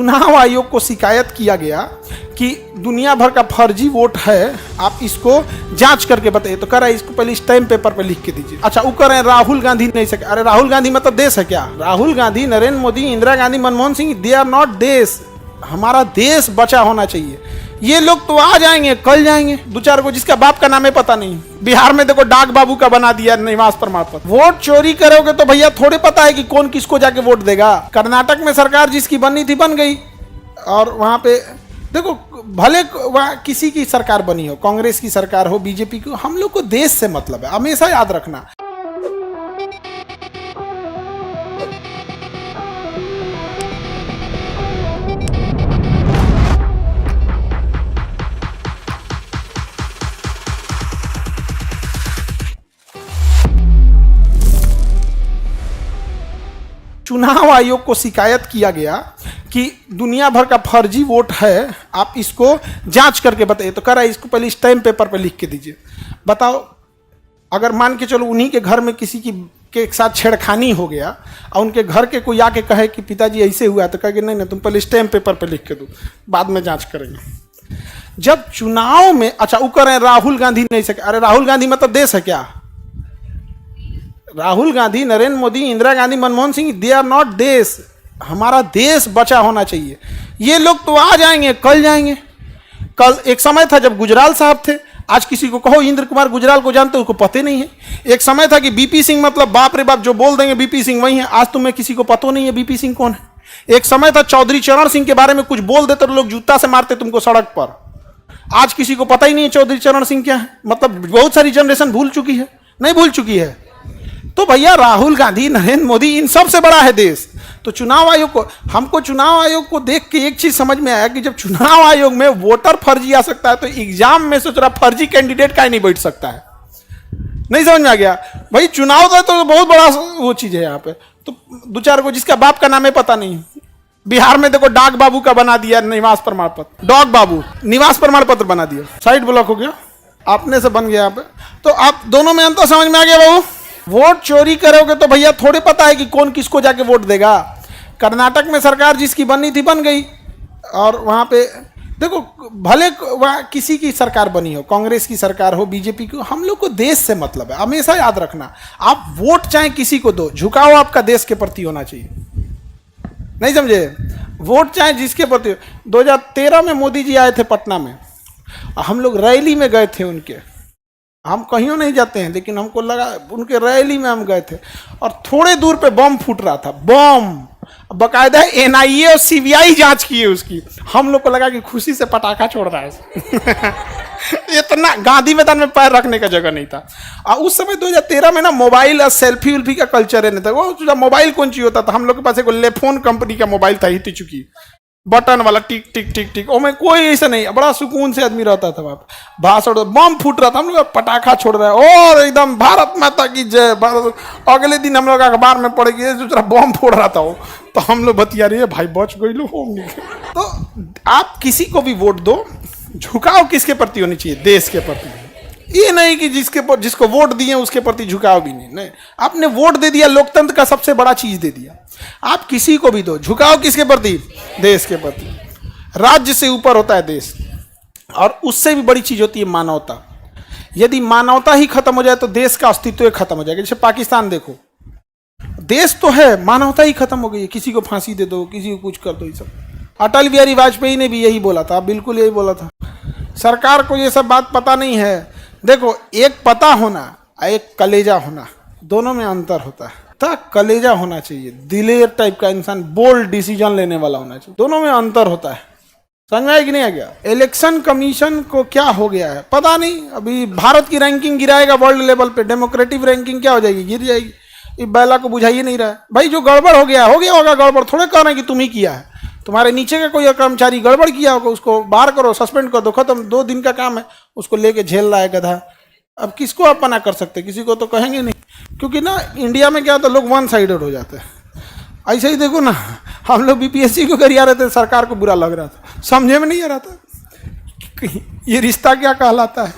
चुनाव आयोग को शिकायत किया गया कि दुनिया भर का फर्जी वोट है, आप इसको जांच करके बताइए। तो कह रहा है इसको पहले स्टैम्प पेपर पे लिख के दीजिए। अच्छा, वो कह रहे हैं राहुल गांधी नहीं सके। अरे राहुल गांधी मतलब देश है क्या? Rahul Gandhi, Narendra Modi, Indira Gandhi, Manmohan Singh, they are not देश। हमारा देश बचा होना चाहिए। ये लोग तो आ जाएंगे, कल जाएंगे, दो चार को जिसका बाप का नाम है पता नहीं। बिहार में देखो डाक बाबू का बना दिया निवास प्रमाण पत्र। वोट चोरी करोगे तो भैया थोड़े पता है कि कौन किसको जाके वोट देगा। कर्नाटक में सरकार जिसकी बननी थी बन गई, और वहां पे देखो भले वहां किसी की सरकार बनी हो, कांग्रेस की सरकार हो, बीजेपी की, हम लोग को देश से मतलब है, हमेशा याद रखना। चुनाव आयोग को शिकायत किया गया कि दुनिया भर का फर्जी वोट है, आप इसको जांच करके बताइए। तो कह रहा है इसको पहले स्टैम्प पेपर पे लिख के दीजिए। बताओ, अगर मान के चलो उन्हीं के घर में किसी की के साथ छेड़खानी हो गया और उनके घर के कोई आके कहे कि पिताजी ऐसे हुआ, तो कहेंगे नहीं नहीं तुम पहले स्टैम्प पेपर पे लिख के दो, बाद में जांच करेंगे। जब चुनाव में, अच्छा वो कह रहे हैं राहुल गांधी नहीं सके। अरे राहुल गांधी मतलब देश है क्या? Rahul Gandhi, Narendra Modi, Indira Gandhi, Manmohan Singh, they are not देश। हमारा देश बचा होना चाहिए। ये लोग तो आ जाएंगे, कल जाएंगे। कल एक समय था जब गुजराल साहब थे, आज किसी को कहो इंद्र कुमार गुजराल को जानते हो, उसको पता नहीं है। एक समय था कि बीपी सिंह मतलब बाप रे बाप, जो बोल देंगे बीपी सिंह वही है। आज तुम्हें किसी को पता नहीं है बीपी सिंह कौन है। एक समय था चौधरी चरण सिंह के बारे में कुछ बोल देते तो लोग जूता से मारते तुमको सड़क पर। आज किसी को पता ही नहीं है चौधरी चरण सिंह क्या है। मतलब बहुत सारी जनरेशन भूल चुकी है, नहीं भूल चुकी है। तो भैया राहुल गांधी, नरेंद्र मोदी, इन सबसे बड़ा है देश। तो चुनाव आयोग को, हमको चुनाव आयोग को देख के एक चीज समझ में आया कि जब चुनाव आयोग में वोटर फर्जी आ सकता है तो एग्जाम में सोच रहा फर्जी कैंडिडेट का ही नहीं बैठ सकता है। नहीं समझ में आ गया भाई? चुनाव का तो बहुत बड़ा वो चीज है यहाँ पे। तो दो चार को जिसका बाप का नाम है पता नहीं। बिहार में देखो डाक बाबू का बना दिया निवास प्रमाण पत्र, डॉग बाबू निवास प्रमाण पत्र बना दिया, साइड ब्लॉक हो गया, आपने से बन गया यहाँ पे। तो आप दोनों में अंतर समझ में आ गया बाबू? वोट चोरी करोगे तो भैया थोड़े पता है कि कौन किसको जाके वोट देगा। कर्नाटक में सरकार जिसकी बननी थी बन गई, और वहां पे देखो भले वहां किसी की सरकार बनी हो, कांग्रेस की सरकार हो, बीजेपी की, हम लोग को देश से मतलब है, हमेशा याद रखना। आप वोट चाहे किसी को दो, झुकाव आपका देश के प्रति होना चाहिए। नहीं समझे? वोट चाहे जिसके प्रति। 2013 में मोदी जी आए थे पटना में, हम लोग रैली में गए थे उनके। हम कहीं नहीं जाते हैं, लेकिन हमको लगा उनके रैली में हम गए थे, और थोड़े दूर पे बम फूट रहा था, बम बकायदा एनआईए और सीबीआई जांच की है उसकी। हम लोग को लगा कि खुशी से पटाखा छोड़ रहा है। इतना गांधी मैदान में पैर रखने का जगह नहीं था। और उस समय 2013 में ना मोबाइल और सेल्फी उल्फी का कल्चर है नहीं था। वो मोबाइल कौन चीज होता था? हम लोग के पास एक लेफोन कंपनी का मोबाइल था, हिट चुकी, बटन वाला, टिक टिक टिक टिक। और मैं कोई ऐसा नहीं, बड़ा सुकून से आदमी रहता था। वहां भाषण, बम फूट रहा था, हम लोग पटाखा छोड़ रहे हैं और एकदम भारत माता की जय। अगले दिन हम लोग अखबार में पढ़ के दूसरा बम फोड़ रहा था वो, तो हम लोग बतिया रही है भाई बच गई लो होंगे। तो आप किसी को भी वोट दो, झुकाव किसके प्रति होनी चाहिए? देश के प्रति। ये नहीं कि जिसको वोट दिए उसके प्रति झुकाव भी नहीं। आपने वोट दे दिया, लोकतंत्र का सबसे बड़ा चीज दे दिया। आप किसी को भी दो, झुकाव किसके प्रति? देश के प्रति। राज्य से ऊपर होता है देश, और उससे भी बड़ी चीज होती है मानवता। यदि मानवता ही खत्म हो जाए तो देश का अस्तित्व ही खत्म हो जाएगा। जैसे पाकिस्तान देखो, देश तो है, मानवता ही खत्म हो गई है। किसी को फांसी दे दो, किसी को कुछ कर दो, ये सब। अटल बिहारी वाजपेयी ने भी यही बोला था, बिल्कुल यही बोला था। सरकार को ये सब बात पता नहीं है। देखो, एक पता होना, एक कलेजा होना, दोनों में अंतर होता है। कलेजा होना चाहिए, दिलेर टाइप का इंसान, बोल्ड डिसीजन लेने वाला होना चाहिए, दोनों में अंतर होता है। समझ में कि नहीं आ गया? इलेक्शन कमीशन को क्या हो गया है पता नहीं। अभी भारत की रैंकिंग गिराएगा वर्ल्ड लेवल पे, डेमोक्रेटिक रैंकिंग क्या हो जाएगी? गिर जाएगी। ये बैला को बुझाइए नहीं रहा है भाई। जो गड़बड़ हो गया होगा गड़बड़, थोड़े कह रहे हैं कि तुम ही किया है। तुम्हारे नीचे का कोई कर्मचारी गड़बड़ किया होगा, उसको बाहर करो, सस्पेंड कर दो, खत्म। 2 दिन का काम है, उसको लेके झेल रहा है गधा। अब किसको आप मना कर सकते? किसी को तो कहेंगे नहीं, क्योंकि ना इंडिया में क्या होता है, लोग वन साइडेड हो जाते हैं। ऐसे ही देखो ना, हम लोग बीपीएससी को करिया रहे थे, सरकार को बुरा लग रहा था, समझे में नहीं आ रहा था ये रिश्ता क्या कहलाता है।